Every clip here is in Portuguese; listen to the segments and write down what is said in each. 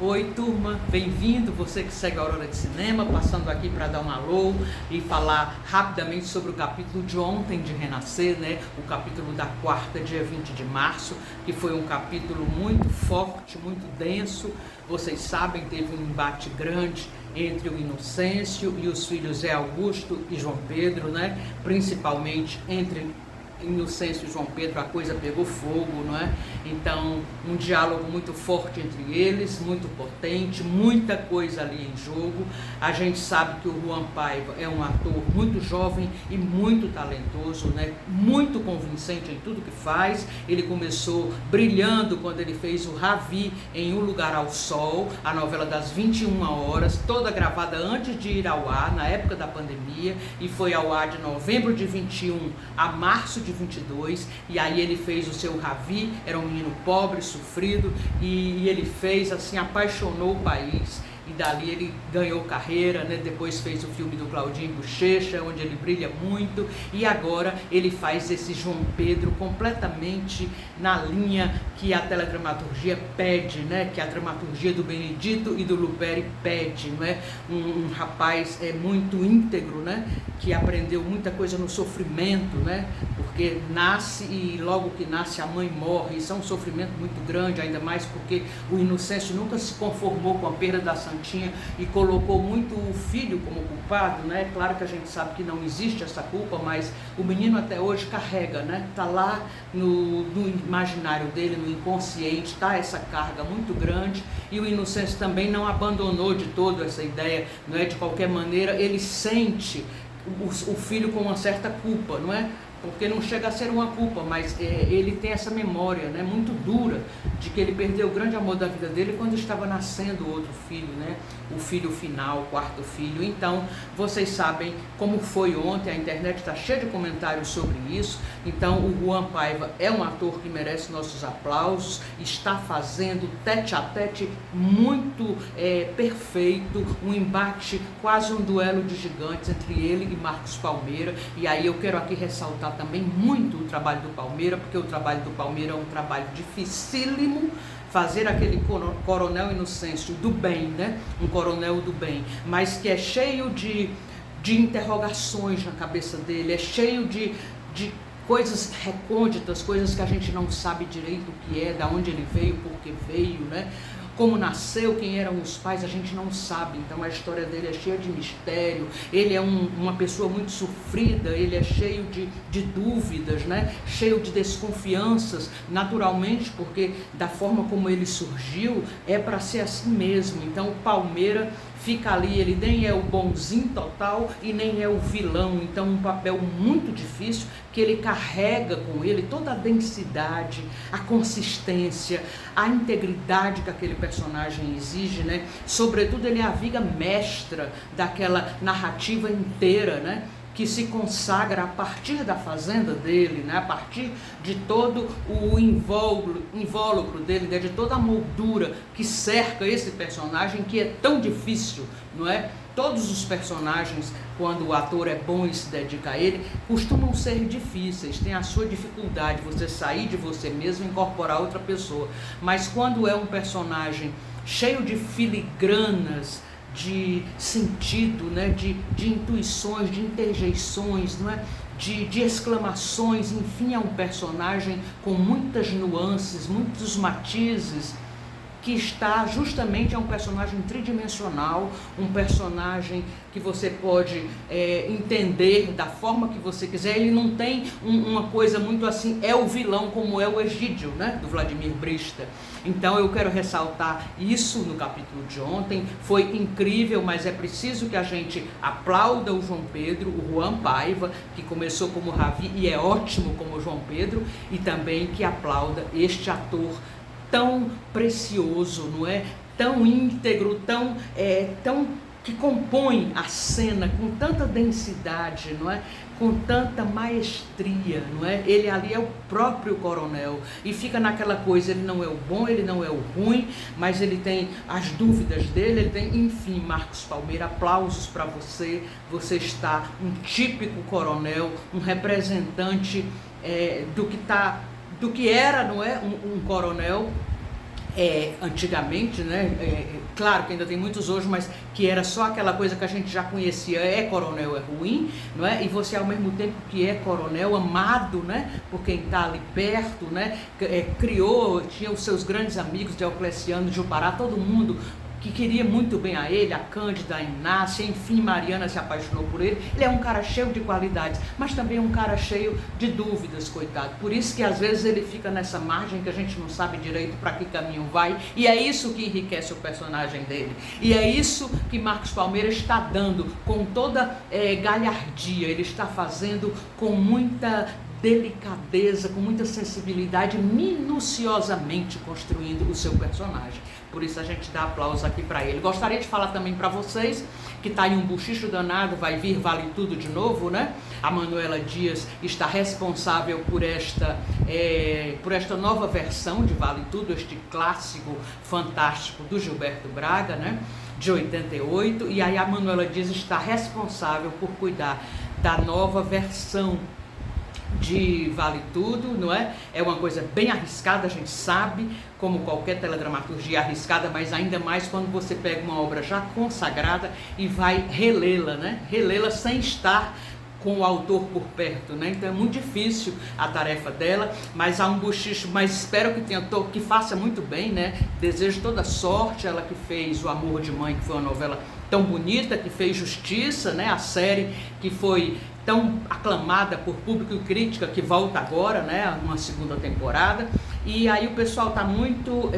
Oi turma, bem-vindo, você que segue a Aurora de Cinema, passando aqui para dar um alô e falar rapidamente sobre o capítulo de ontem de Renascer, né? O capítulo da quarta, dia 20 de março, que foi um capítulo muito forte, muito denso. Vocês sabem, teve um embate grande entre o Inocêncio e os filhos Zé Augusto e João Pedro, né? Principalmente entre Inocêncio e João Pedro, a coisa pegou fogo, não é? Então, um diálogo muito forte entre eles, muito potente, muita coisa ali em jogo. A gente sabe que o Juan Paiva é um ator muito jovem e muito talentoso, né? Muito convincente em tudo que faz. Ele começou brilhando quando ele fez o Ravi em Um Lugar ao Sol, a novela das 21 horas, toda gravada antes de ir ao ar, na época da pandemia, e foi ao ar de novembro de 21 a março de 22, e aí ele fez o seu Ravi, era um menino pobre, sofrido, e ele fez assim, apaixonou o país, e dali ele ganhou carreira, né? Depois fez o filme do Claudinho Bochecha, onde ele brilha muito, e agora ele faz esse João Pedro completamente na linha que a teledramaturgia pede, né? Que a dramaturgia do Benedito e do Luperi pede, não é? Um rapaz muito íntegro, né? Que aprendeu muita coisa no sofrimento, né? Porque nasce e logo que nasce a mãe morre, isso é um sofrimento muito grande, ainda mais porque o Inocêncio nunca se conformou com a perda da Santinha e colocou muito o filho como culpado, né? Claro que a gente sabe que não existe essa culpa, mas o menino até hoje carrega, né? Tá lá no imaginário dele, no inconsciente, tá essa carga muito grande, e o Inocêncio também não abandonou de todo essa ideia, não é? De qualquer maneira, ele sente o filho com uma certa culpa, não é? Porque não chega a ser uma culpa, mas ele tem essa memória, né, muito dura, de que ele perdeu o grande amor da vida dele quando estava nascendo o outro filho, né, o filho final, o quarto filho. Então, vocês sabem como foi ontem, a internet está cheia de comentários sobre isso. Então, o Juan Paiva é um ator que merece nossos aplausos, está fazendo tete a tete muito perfeito, um embate, quase um duelo de gigantes entre ele e Marcos Palmeira. E aí eu quero aqui ressaltar também muito o trabalho do Palmeira, porque o trabalho do Palmeira é um trabalho dificílimo. Fazer aquele coronel Inocêncio do bem, né? Um coronel do bem, mas que é cheio de interrogações na cabeça dele, é cheio de coisas recônditas, coisas que a gente não sabe direito o que é, da onde ele veio, por que veio, né? Como nasceu, quem eram os pais, a gente não sabe. Então a história dele é cheia de mistério, ele é uma pessoa muito sofrida, ele é cheio de dúvidas, né? Cheio de desconfianças, naturalmente, porque da forma como ele surgiu, é para ser assim mesmo. Então o Palmeira fica ali, ele nem é o bonzinho total e nem é o vilão, então um papel muito difícil, que ele carrega com ele toda a densidade, a consistência, a integridade que aquele personagem exige, né? Sobretudo ele é a viga mestra daquela narrativa inteira, né? Que se consagra a partir da fazenda dele, né? A partir de todo o invólucro dele, né? De toda a moldura que cerca esse personagem, que é tão difícil, não é? Todos os personagens, quando o ator é bom e se dedica a ele, costumam ser difíceis, tem a sua dificuldade, você sair de você mesmo e incorporar outra pessoa. Mas quando é um personagem cheio de filigranas, de sentido, né? de intuições, de interjeições, não é? de exclamações, enfim, é um personagem com muitas nuances, muitos matizes, que está justamente, é um personagem tridimensional, um personagem que você pode entender da forma que você quiser. Ele não tem uma coisa muito assim, é o vilão como é o Egídio, né, do Vladimir Brista. Então eu quero ressaltar isso no capítulo de ontem, foi incrível, mas é preciso que a gente aplauda o João Pedro, o Juan Paiva, que começou como Ravi e é ótimo como João Pedro, e também que aplauda este ator tão precioso, não é? Tão íntegro, tão que compõe a cena com tanta densidade, não é? Com tanta maestria, não é? Ele ali é o próprio coronel e fica naquela coisa, ele não é o bom, ele não é o ruim, mas ele tem as dúvidas dele, ele tem, enfim. Marcos Palmeira, aplausos para você, você está um típico coronel, um representante do que era, não é? Um coronel antigamente, né? Claro que ainda tem muitos hoje, mas que era só aquela coisa que a gente já conhecia, coronel, é ruim, não é? E você ao mesmo tempo que é coronel, amado, né? Por quem está ali perto, né? Tinha os seus grandes amigos, Diocleciano, Gilpará, todo mundo que queria muito bem a ele, a Cândida, a Inácia, enfim, Mariana se apaixonou por ele. Ele é um cara cheio de qualidades, mas também um cara cheio de dúvidas, coitado. Por isso que às vezes ele fica nessa margem que a gente não sabe direito para que caminho vai, e é isso que enriquece o personagem dele. E é isso que Marcos Palmeira está dando com toda galhardia, ele está fazendo com muita delicadeza, com muita sensibilidade, minuciosamente construindo o seu personagem. Por isso a gente dá aplauso aqui para ele. Gostaria de falar também para vocês que está em um buchicho danado, vai vir Vale Tudo de novo, né? A Manuela Dias está responsável por esta nova versão de Vale Tudo, este clássico fantástico do Gilberto Braga, né? De 88, e aí a Manuela Dias está responsável por cuidar da nova versão de Vale Tudo, não é? É uma coisa bem arriscada, a gente sabe, como qualquer teledramaturgia arriscada, mas ainda mais quando você pega uma obra já consagrada e vai relê-la, né? Relê-la sem estar com o autor por perto, né? Então é muito difícil a tarefa dela, mas há um bochicho, mas espero que faça muito bem, né? Desejo toda sorte, ela que fez O Amor de Mãe, que foi uma novela tão bonita, que fez Justiça, né? A série que foi tão aclamada por público e crítica, que volta agora, né? Uma segunda temporada, e aí o pessoal está muito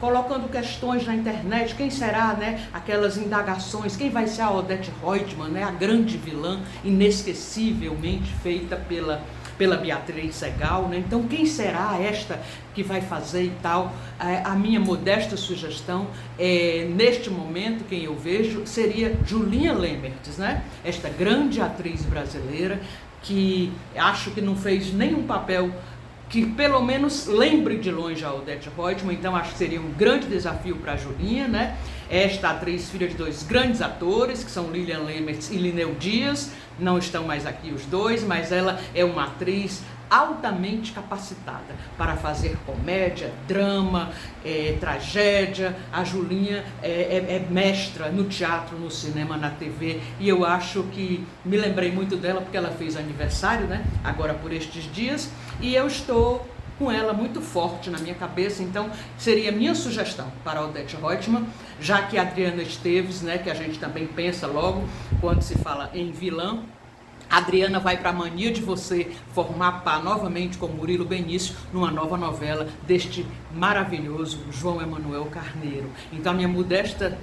colocando questões na internet, quem será, né? Aquelas indagações, quem vai ser a Odete Roitman, né? A grande vilã, inesquecivelmente feita pela Beatriz Segal, né? Então quem será esta que vai fazer e tal? A minha modesta sugestão, neste momento, quem eu vejo seria Julinha Lemertz, né? Esta grande atriz brasileira que acho que não fez nenhum papel que pelo menos lembre de longe a Odete Roitman, então acho que seria um grande desafio para a Julinha, né? Esta atriz, filha de dois grandes atores, que são Lilian Lemertz e Lineu Dias, não estão mais aqui os dois, mas ela é uma atriz altamente capacitada para fazer comédia, drama, tragédia. A Julinha é mestra no teatro, no cinema, na TV, e eu acho que me lembrei muito dela porque ela fez aniversário, né? Agora por estes dias, e eu estou com ela muito forte na minha cabeça, então seria minha sugestão para a Odete Roitman, já que a Adriana Esteves, né, que a gente também pensa logo quando se fala em vilã. A Adriana vai para a mania de você formar par novamente com Murilo Benício numa nova novela deste maravilhoso João Emanuel Carneiro. Então a minha modesta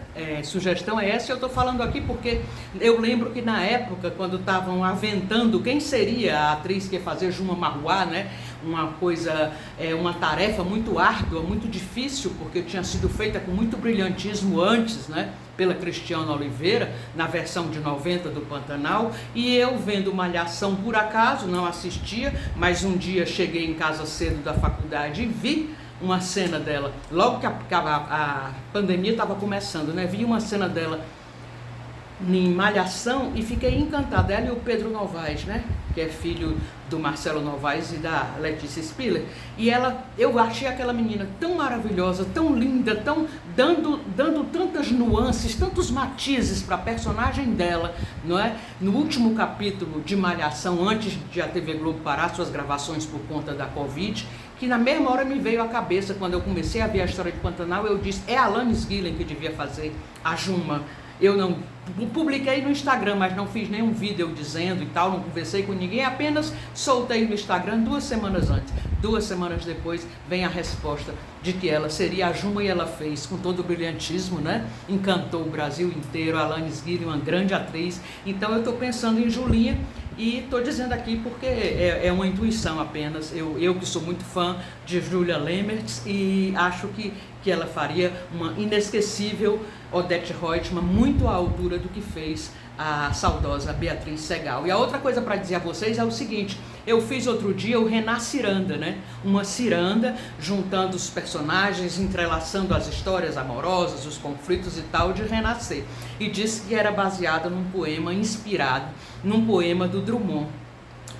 sugestão é essa. Eu estou falando aqui porque eu lembro que na época, quando estavam aventando quem seria a atriz que ia fazer Juma Marruá, né? Uma tarefa muito árdua, muito difícil, porque tinha sido feita com muito brilhantismo antes, né? Pela Cristiana Oliveira, na versão de 90 do Pantanal, e eu vendo Malhação por acaso, não assistia, mas um dia cheguei em casa cedo da faculdade e vi uma cena dela, logo que a pandemia estava começando, né? Vi uma cena dela em Malhação e fiquei encantada. Ela e o Pedro Novaes, né? Que é filho do Marcelo Novaes e da Letícia Spiller. E eu achei aquela menina tão maravilhosa, tão linda, dando tantas nuances, tantos matizes para a personagem dela, não é? No último capítulo de Malhação, antes de a TV Globo parar suas gravações por conta da Covid, que na mesma hora me veio à cabeça, quando eu comecei a ver a história de Pantanal, eu disse, é a Alanis Gillen que devia fazer a Juma. Eu não publiquei no Instagram, mas não fiz nenhum vídeo dizendo e tal, não conversei com ninguém, apenas soltei no Instagram 2 semanas antes. 2 semanas depois vem a resposta de que ela seria a Juma, e ela fez com todo o brilhantismo, né? Encantou o Brasil inteiro. A Alanis Gillen, uma grande atriz. Então eu estou pensando em Julinha e estou dizendo aqui porque é uma intuição apenas. Eu que sou muito fã de Julia Lemertz e acho que ela faria uma inesquecível Odete Roitman, muito à altura do que fez a saudosa Beatriz Segal. E a outra coisa para dizer a vocês é o seguinte: eu fiz outro dia o Renan Ciranda, né? Uma ciranda juntando os personagens, entrelaçando as histórias amorosas, os conflitos e tal de renascer. E disse que era baseada num poema inspirado num poema do Drummond.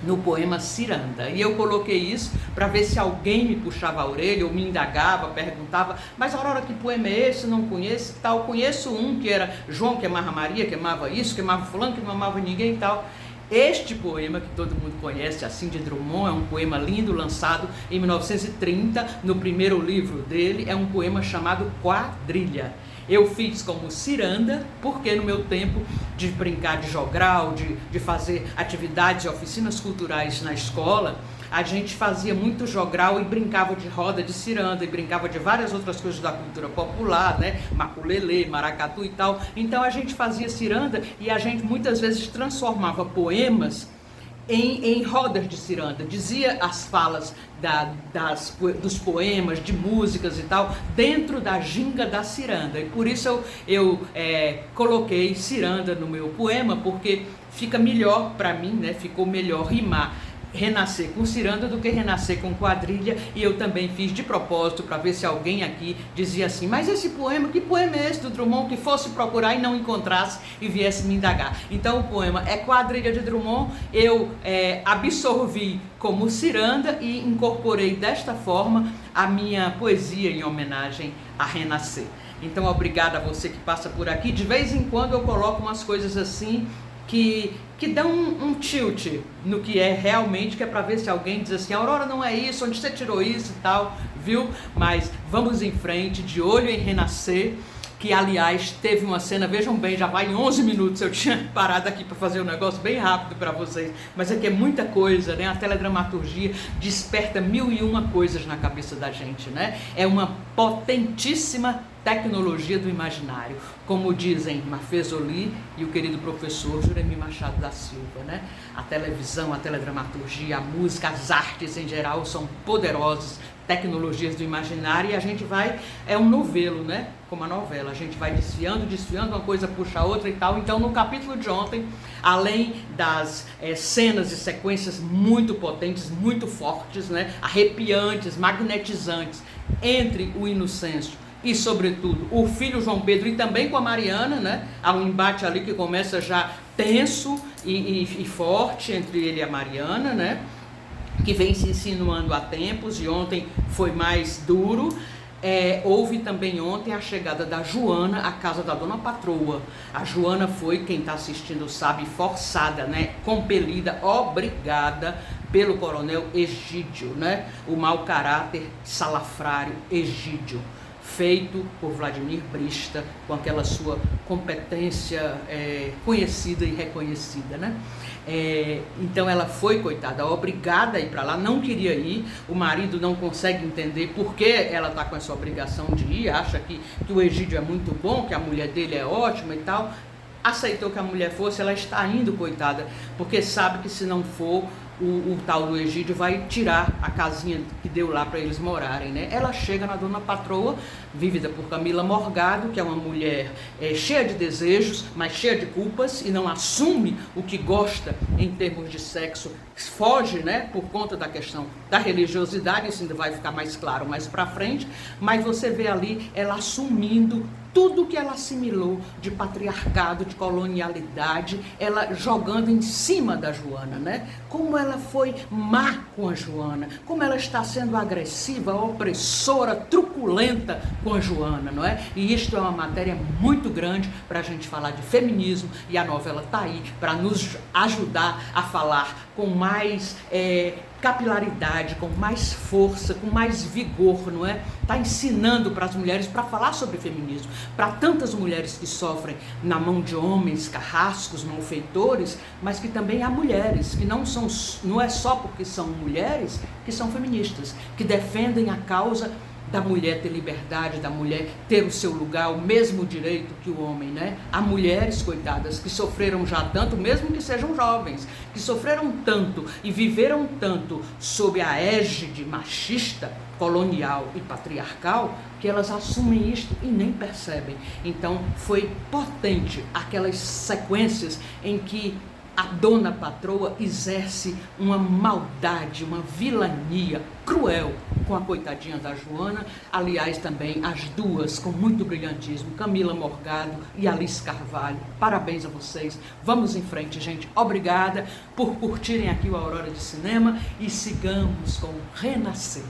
no poema Ciranda. E eu coloquei isso para ver se alguém me puxava a orelha ou me indagava, perguntava, mas Aurora, que poema é esse? Não conheço tal. Conheço um que era João que amava Maria, que amava isso, que amava fulano, que não amava ninguém e tal. Este poema que todo mundo conhece, assim, de Drummond, é um poema lindo, lançado em 1930, no primeiro livro dele, é um poema chamado Quadrilha. Eu fiz como ciranda, porque no meu tempo de brincar de jogral, de fazer atividades e oficinas culturais na escola, a gente fazia muito jogral e brincava de roda de ciranda, e brincava de várias outras coisas da cultura popular, né? Maculelê, maracatu e tal. Então a gente fazia ciranda e a gente muitas vezes transformava poemas em rodas de ciranda, dizia as falas dos poemas, de músicas e tal, dentro da ginga da ciranda. E por isso eu coloquei ciranda no meu poema, porque fica melhor para mim, né? Ficou melhor rimar renascer com ciranda do que renascer com quadrilha. E eu também fiz de propósito para ver se alguém aqui dizia assim, mas esse poema, que poema é esse do Drummond, que fosse procurar e não encontrasse e viesse me indagar. Então o poema é Quadrilha de Drummond, eu absorvi como ciranda e incorporei desta forma a minha poesia em homenagem a renascer. Então obrigada a você que passa por aqui. De vez em quando eu coloco umas coisas assim que dão um tilt no que é realmente, que é para ver se alguém diz assim, Aurora, não é isso, onde você tirou isso e tal, viu? Mas vamos em frente, de olho em renascer, que aliás teve uma cena, vejam bem, já vai em 11 minutos, eu tinha parado aqui para fazer um negócio bem rápido para vocês, mas aqui é muita coisa, né? A teledramaturgia desperta 1001 coisas na cabeça da gente, né? É uma potentíssima tecnologia do imaginário, como dizem Mafezoli e o querido professor Juremir Machado da Silva, né? A televisão, a teledramaturgia, a música, as artes em geral são poderosas tecnologias do imaginário, e a gente vai, é um novelo, né? Como a novela, a gente vai desfiando, uma coisa puxa a outra e tal. Então no capítulo de ontem, além das cenas e sequências muito potentes, muito fortes, né? Arrepiantes, magnetizantes, entre o Inocêncio e, sobretudo, o filho João Pedro e também com a Mariana, né? Há um embate ali que começa já tenso e forte entre ele e a Mariana, né? Que vem se insinuando há tempos, e ontem foi mais duro. Houve também ontem a chegada da Joana à casa da dona patroa. A Joana foi, quem está assistindo sabe, forçada, né? Compelida, obrigada pelo coronel Egídio, né? O mau caráter salafrário Egídio, feito por Vladimir Brista, com aquela sua competência conhecida e reconhecida, né? Então ela foi, coitada, obrigada a ir para lá, não queria ir, o marido não consegue entender por que ela está com essa obrigação de ir, acha que o Egídio é muito bom, que a mulher dele é ótima e tal, aceitou que a mulher fosse, ela está indo, coitada, porque sabe que se não for, o tal do Egídio vai tirar a casinha que deu lá para eles morarem, né? Ela chega na dona patroa, vivida por Camila Morgado, que é uma mulher cheia de desejos, mas cheia de culpas, e não assume o que gosta em termos de sexo, foge, né? Por conta da questão da religiosidade, isso ainda vai ficar mais claro mais para frente, mas você vê ali ela assumindo tudo que ela assimilou de patriarcado, de colonialidade, ela jogando em cima da Joana, né? Como ela foi má com a Joana, como ela está sendo agressiva, opressora, truculenta com a Joana, não é? E isto é uma matéria muito grande para a gente falar de feminismo, e a novela está aí para nos ajudar a falar com mais capilaridade, com mais força, com mais vigor, não é? Está ensinando para as mulheres para falar sobre feminismo, para tantas mulheres que sofrem na mão de homens carrascos, malfeitores, mas que também há mulheres que não é só porque são mulheres que são feministas, que defendem a causa da mulher ter liberdade, da mulher ter o seu lugar, o mesmo direito que o homem, né? Há mulheres, coitadas, que sofreram já tanto, mesmo que sejam jovens, que sofreram tanto e viveram tanto sob a égide machista, colonial e patriarcal, que elas assumem isto e nem percebem. Então foi potente aquelas sequências em que a dona patroa exerce uma maldade, uma vilania cruel com a coitadinha da Joana. Aliás, também as duas com muito brilhantismo, Camila Morgado e Alice Carvalho. Parabéns a vocês. Vamos em frente, gente. Obrigada por curtirem aqui o Aurora de Cinema e sigamos com Renascer.